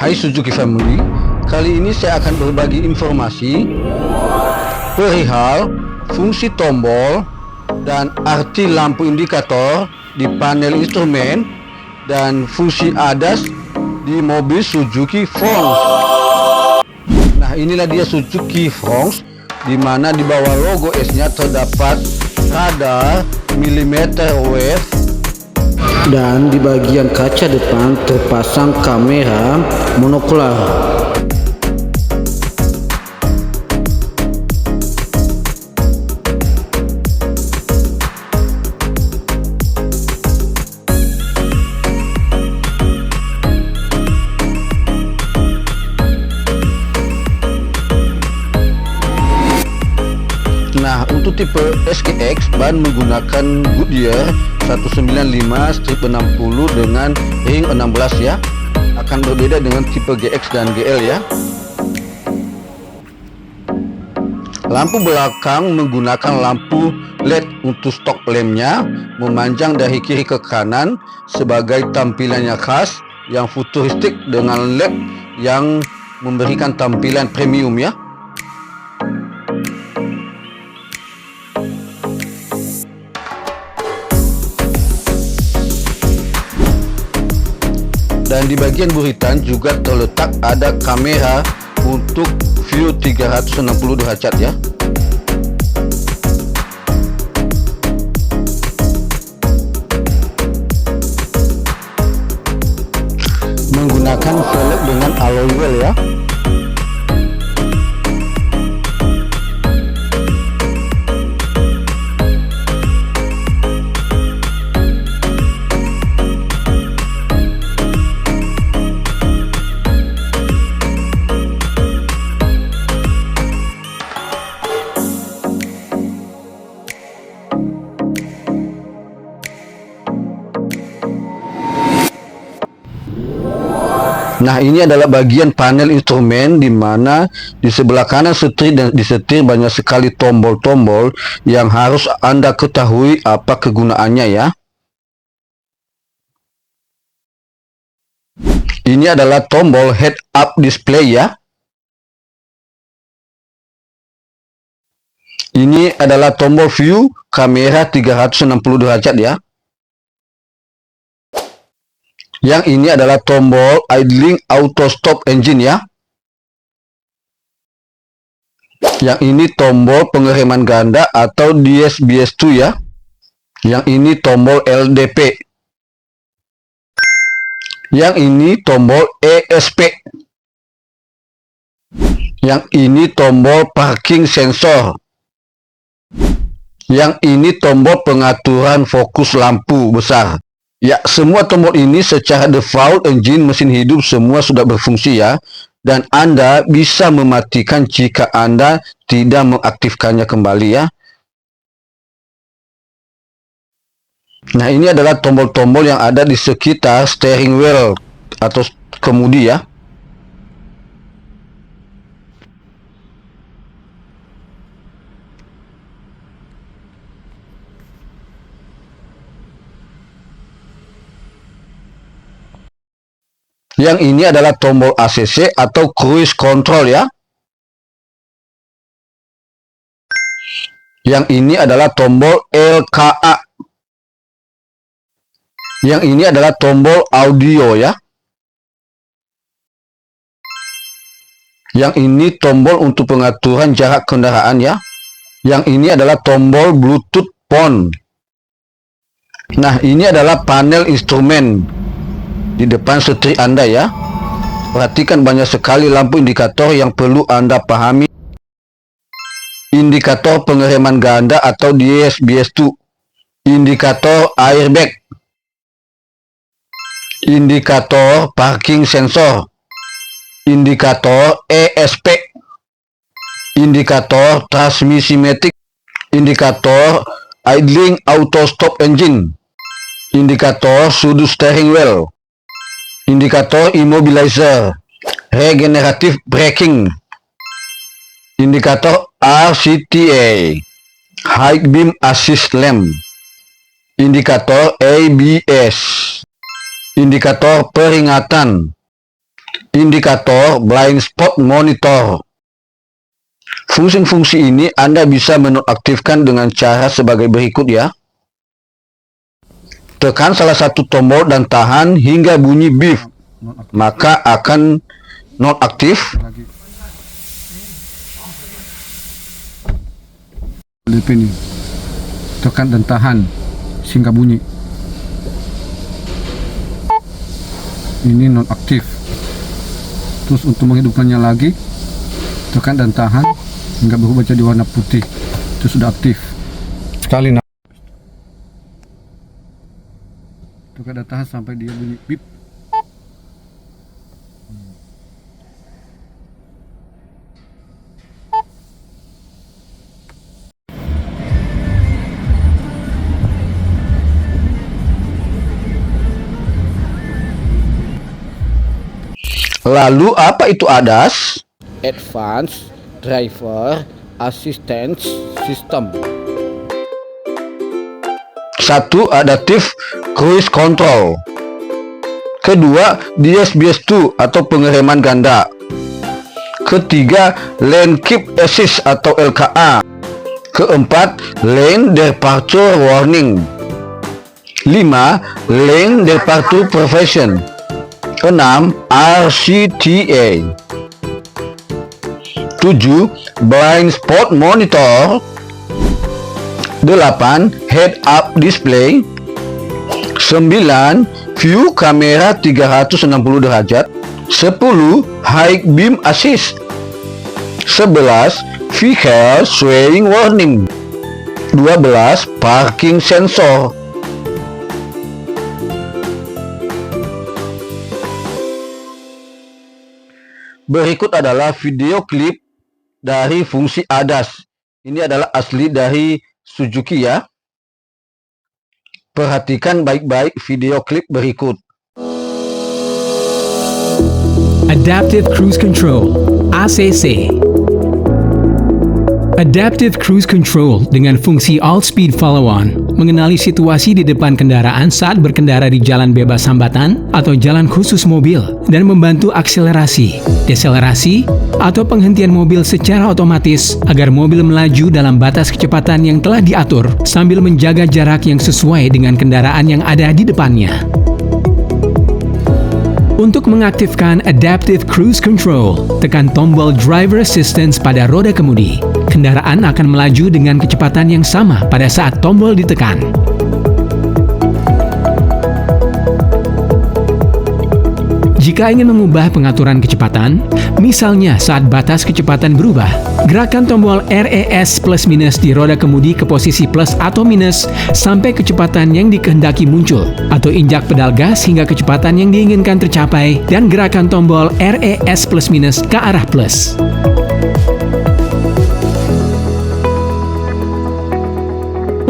Hai Suzuki Family, kali ini saya akan berbagi informasi perihal fungsi tombol dan arti lampu indikator di panel instrumen dan fungsi ADAS di mobil Suzuki Fronx. Nah, inilah dia Suzuki Fronx, di mana di bawah logo S-nya terdapat radar millimeter wave, dan di bagian kaca depan terpasang kamera monokular. Nah, untuk tipe SGX ban menggunakan Goodyear 195/60 dengan ring 16 ya. Akan berbeda dengan tipe GX dan GL ya. Lampu belakang menggunakan lampu LED untuk stok lemnya, memanjang dari kiri ke kanan sebagai tampilannya khas yang futuristik dengan LED yang memberikan tampilan premium ya. Dan di bagian buritan juga terletak ada kamera untuk view 360 derajat ya. Menggunakan velg dengan alloy wheel ya. Nah, ini adalah bagian panel instrumen, di mana di sebelah kanan setir dan di setir banyak sekali tombol-tombol yang harus Anda ketahui apa kegunaannya ya. Ini adalah tombol head up display ya. Ini adalah tombol view kamera 360 derajat ya. Yang ini adalah tombol idling auto stop engine ya. Yang ini tombol pengereman ganda atau DS-BS2 ya. Yang ini tombol LDP. Yang ini tombol ESP. Yang ini tombol parking sensor. Yang ini tombol pengaturan fokus lampu besar. Ya, semua tombol ini secara default engine mesin hidup semua sudah berfungsi ya. Dan Anda bisa mematikan jika Anda tidak mengaktifkannya kembali ya. Nah, ini adalah tombol-tombol yang ada di sekitar steering wheel atau kemudi ya. Yang ini adalah tombol ACC atau cruise control ya. Yang ini adalah tombol LKA. Yang ini adalah tombol audio ya. Yang ini tombol untuk pengaturan jarak kendaraan ya. Yang ini adalah tombol Bluetooth phone. Nah, ini adalah panel instrumen di depan setir Anda ya. Perhatikan banyak sekali lampu indikator yang perlu Anda pahami. Indikator pengereman ganda atau DS-BS2. Indikator airbag. Indikator parking sensor. Indikator ESP. Indikator transmisi matic. Indikator idling auto stop engine. Indikator sudut steering wheel. Indikator immobilizer, regenerative braking, indikator RCTA, high beam assist lamp, indikator ABS, indikator peringatan, indikator blind spot monitor. Fungsi-fungsi ini Anda bisa menonaktifkan dengan cara sebagai berikut ya. Tekan salah satu tombol dan tahan hingga bunyi beep, maka akan nonaktif. ini tekan dan tahan sehingga bunyi. Ini nonaktif. Terus untuk menghidupkannya lagi, tekan dan tahan hingga berubah jadi warna putih. Itu sudah aktif. Sekali tekan dan tahan sampai dia bunyi beep. Lalu apa itu ADAS? Advanced Driver Assistance System. 1. Adaptive Cruise Control. Kedua, DSBS2 atau pengereman ganda. Ketiga, Lane Keep Assist atau LKA. Keempat, Lane Departure Warning. 5. Lane Departure Prevention. 6. RCTA. 7. Blind Spot Monitor. 8. Head Up Display. 9. View kamera 360 derajat. 10. High Beam Assist. 11. Vehicle Swaying Warning. 12. Parking Sensor. Berikut adalah video klip dari fungsi ADAS. Ini adalah asli dari Suzuki ya. Perhatikan baik-baik video klip berikut. Adaptive Cruise Control, ACC. Adaptive Cruise Control dengan fungsi All Speed Follow-on mengenali situasi di depan kendaraan saat berkendara di jalan bebas hambatan atau jalan khusus mobil dan membantu akselerasi, deselerasi, atau penghentian mobil secara otomatis agar mobil melaju dalam batas kecepatan yang telah diatur sambil menjaga jarak yang sesuai dengan kendaraan yang ada di depannya. Untuk mengaktifkan Adaptive Cruise Control, tekan tombol Driver Assistance pada roda kemudi. Kendaraan akan melaju dengan kecepatan yang sama pada saat tombol ditekan. Jika ingin mengubah pengaturan kecepatan, misalnya saat batas kecepatan berubah, gerakan tombol RES plus minus di roda kemudi ke posisi plus atau minus sampai kecepatan yang dikehendaki muncul, atau injak pedal gas hingga kecepatan yang diinginkan tercapai, dan gerakan tombol RES plus minus ke arah plus.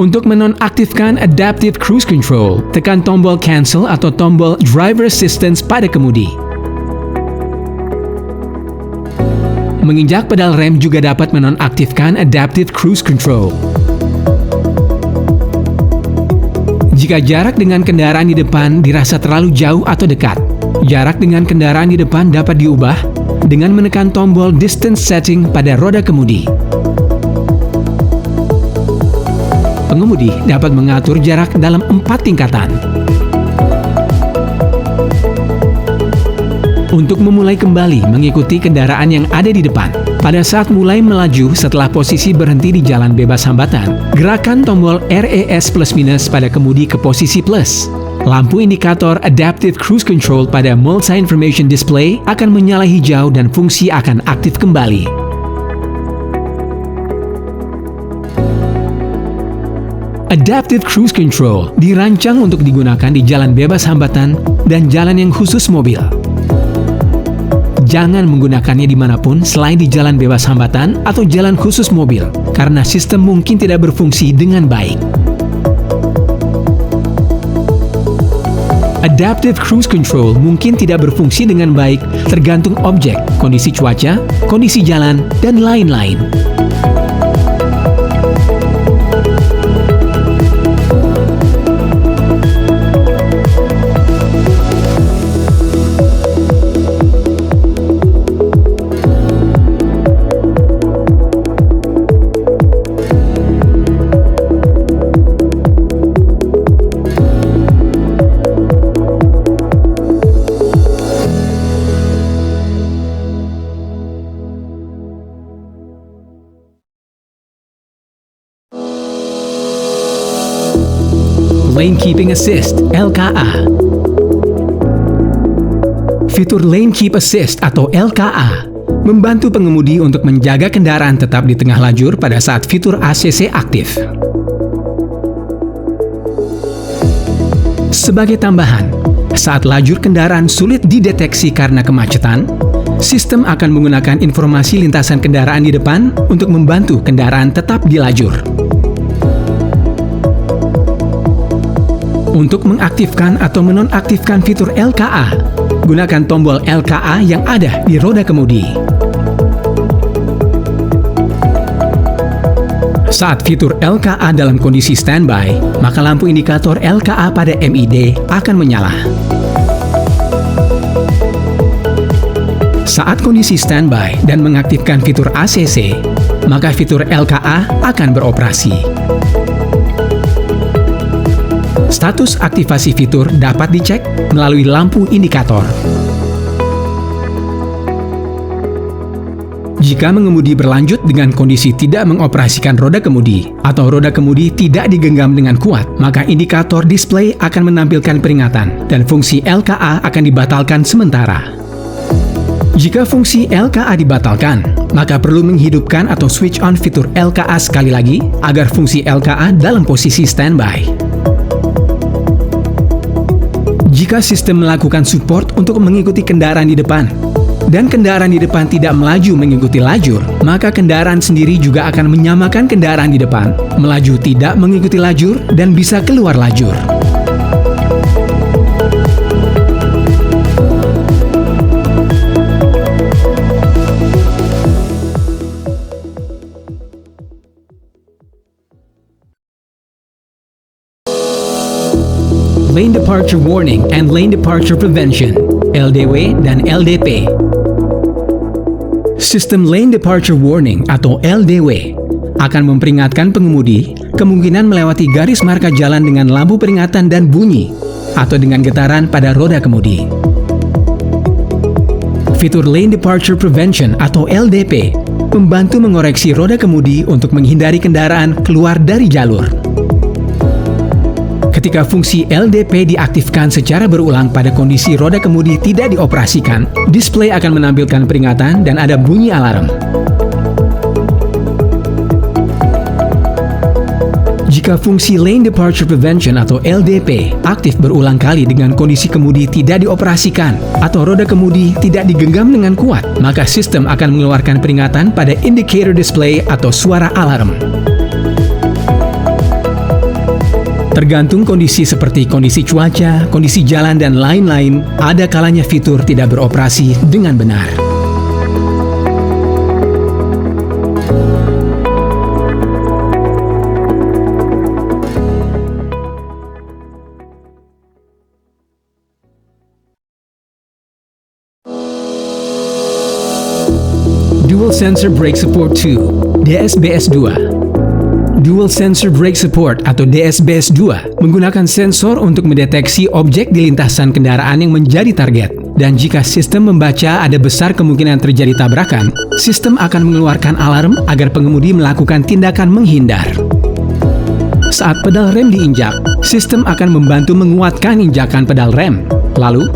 Untuk menonaktifkan Adaptive Cruise Control, tekan tombol Cancel atau tombol Driver Assistance pada kemudi. Menginjak pedal rem juga dapat menonaktifkan Adaptive Cruise Control. Jika jarak dengan kendaraan di depan dirasa terlalu jauh atau dekat, jarak dengan kendaraan di depan dapat diubah dengan menekan tombol Distance Setting pada roda kemudi. Pengemudi dapat mengatur jarak dalam 4 tingkatan. Untuk memulai kembali mengikuti kendaraan yang ada di depan, pada saat mulai melaju setelah posisi berhenti di jalan bebas hambatan, gerakan tombol RES plus minus pada kemudi ke posisi plus. Lampu indikator Adaptive Cruise Control pada Multi Information Display akan menyala hijau dan fungsi akan aktif kembali. Adaptive Cruise Control dirancang untuk digunakan di jalan bebas hambatan dan jalan yang khusus mobil. Jangan menggunakannya dimanapun selain di jalan bebas hambatan atau jalan khusus mobil, karena sistem mungkin tidak berfungsi dengan baik. Adaptive Cruise Control mungkin tidak berfungsi dengan baik tergantung objek, kondisi cuaca, kondisi jalan, dan lain-lain. Lane Keeping Assist (LKA). Fitur Lane Keep Assist atau LKA membantu pengemudi untuk menjaga kendaraan tetap di tengah lajur pada saat fitur ACC aktif. Sebagai tambahan, saat lajur kendaraan sulit dideteksi karena kemacetan, sistem akan menggunakan informasi lintasan kendaraan di depan untuk membantu kendaraan tetap di lajur. Untuk mengaktifkan atau menonaktifkan fitur LKA, gunakan tombol LKA yang ada di roda kemudi. Saat fitur LKA dalam kondisi standby, maka lampu indikator LKA pada MID akan menyala. Saat kondisi standby dan mengaktifkan fitur ACC, maka fitur LKA akan beroperasi. Status aktivasi fitur dapat dicek melalui lampu indikator. Jika mengemudi berlanjut dengan kondisi tidak mengoperasikan roda kemudi atau roda kemudi tidak digenggam dengan kuat, maka indikator display akan menampilkan peringatan dan fungsi LKA akan dibatalkan sementara. Jika fungsi LKA dibatalkan, maka perlu menghidupkan atau switch on fitur LKA sekali lagi agar fungsi LKA dalam posisi standby. Jika sistem melakukan support untuk mengikuti kendaraan di depan, dan kendaraan di depan tidak melaju mengikuti lajur, maka kendaraan sendiri juga akan menyamakan kendaraan di depan, melaju tidak mengikuti lajur, dan bisa keluar lajur. Lane Departure Warning and Lane Departure Prevention (LDW dan LDP). Sistem Lane Departure Warning atau LDW akan memperingatkan pengemudi kemungkinan melewati garis marka jalan dengan lampu peringatan dan bunyi atau dengan getaran pada roda kemudi. Fitur Lane Departure Prevention atau LDP membantu mengoreksi roda kemudi untuk menghindari kendaraan keluar dari jalur. Ketika fungsi LDP diaktifkan secara berulang pada kondisi roda kemudi tidak dioperasikan, display akan menampilkan peringatan dan ada bunyi alarm. Jika fungsi Lane Departure Prevention atau LDP aktif berulang kali dengan kondisi kemudi tidak dioperasikan atau roda kemudi tidak digenggam dengan kuat, maka sistem akan mengeluarkan peringatan pada indicator display atau suara alarm. Tergantung kondisi seperti kondisi cuaca, kondisi jalan, dan lain-lain, ada kalanya fitur tidak beroperasi dengan benar. Dual Sensor Brake Support 2, DSBS2. Dual Sensor Brake Support atau DSBS2 menggunakan sensor untuk mendeteksi objek di lintasan kendaraan yang menjadi target. Dan jika sistem membaca ada besar kemungkinan terjadi tabrakan, sistem akan mengeluarkan alarm agar pengemudi melakukan tindakan menghindar. Saat pedal rem diinjak, sistem akan membantu menguatkan injakan pedal rem. Lalu,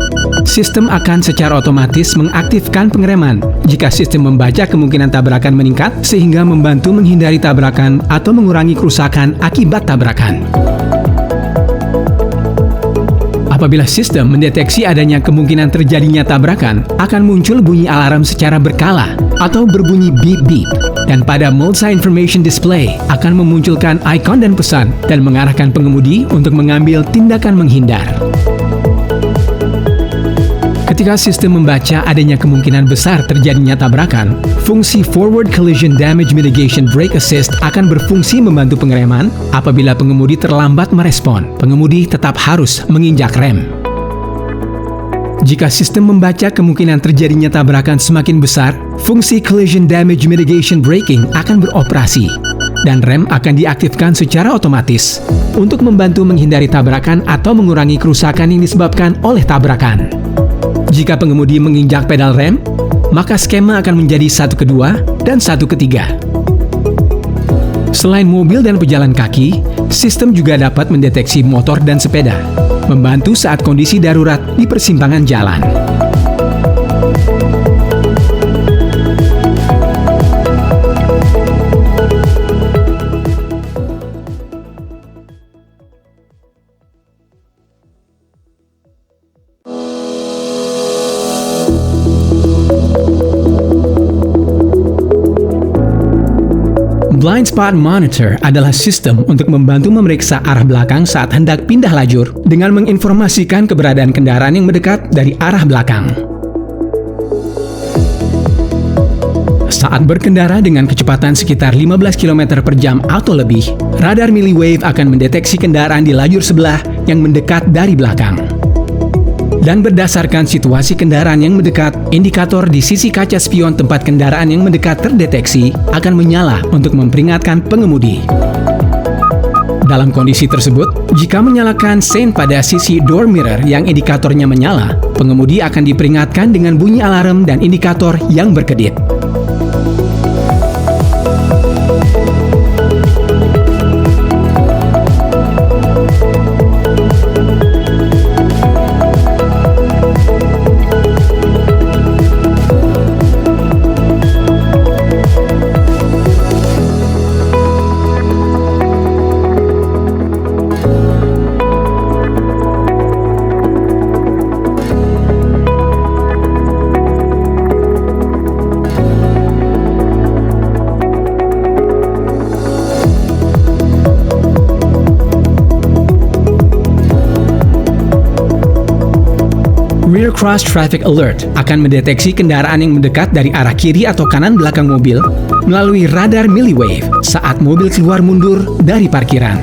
sistem akan secara otomatis mengaktifkan pengereman jika sistem membaca kemungkinan tabrakan meningkat sehingga membantu menghindari tabrakan atau mengurangi kerusakan akibat tabrakan. Apabila sistem mendeteksi adanya kemungkinan terjadinya tabrakan, akan muncul bunyi alarm secara berkala atau berbunyi beep-beep. Dan pada Multi Information Display akan memunculkan ikon dan pesan dan mengarahkan pengemudi untuk mengambil tindakan menghindar. Ketika sistem membaca adanya kemungkinan besar terjadinya tabrakan, fungsi Forward Collision Damage Mitigation Brake Assist akan berfungsi membantu pengereman apabila pengemudi terlambat merespon. Pengemudi tetap harus menginjak rem. Jika sistem membaca kemungkinan terjadinya tabrakan semakin besar, fungsi Collision Damage Mitigation Braking akan beroperasi dan rem akan diaktifkan secara otomatis untuk membantu menghindari tabrakan atau mengurangi kerusakan yang disebabkan oleh tabrakan. Jika pengemudi menginjak pedal rem, maka skema akan menjadi 1 ke 2 dan 1 ke 3. Selain mobil dan pejalan kaki, sistem juga dapat mendeteksi motor dan sepeda, membantu saat kondisi darurat di persimpangan jalan. Blind Spot Monitor adalah sistem untuk membantu memeriksa arah belakang saat hendak pindah lajur dengan menginformasikan keberadaan kendaraan yang mendekat dari arah belakang. Saat berkendara dengan kecepatan sekitar 15 km per jam atau lebih, radar milliwave akan mendeteksi kendaraan di lajur sebelah yang mendekat dari belakang. Dan berdasarkan situasi kendaraan yang mendekat, indikator di sisi kaca spion tempat kendaraan yang mendekat terdeteksi akan menyala untuk memperingatkan pengemudi. Dalam kondisi tersebut, jika menyalakan sein pada sisi door mirror yang indikatornya menyala, pengemudi akan diperingatkan dengan bunyi alarm dan indikator yang berkedip. Rear Cross Traffic Alert akan mendeteksi kendaraan yang mendekat dari arah kiri atau kanan belakang mobil melalui radar milliwave saat mobil keluar mundur dari parkiran.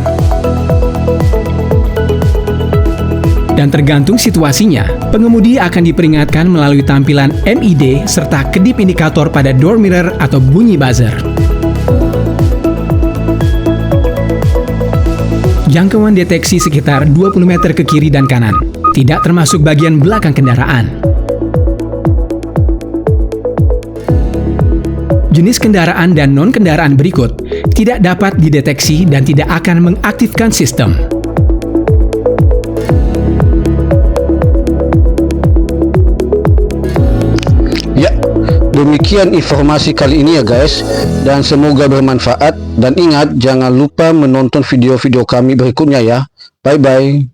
Dan tergantung situasinya, pengemudi akan diperingatkan melalui tampilan MID serta kedip indikator pada door mirror atau bunyi buzzer. Jangkauan deteksi sekitar 20 meter ke kiri dan kanan, tidak termasuk bagian belakang kendaraan. Jenis kendaraan dan non-kendaraan berikut tidak dapat dideteksi dan tidak akan mengaktifkan sistem. Ya, demikian informasi kali ini ya guys, dan semoga bermanfaat. Dan ingat, jangan lupa menonton video-video kami berikutnya ya. Bye-bye.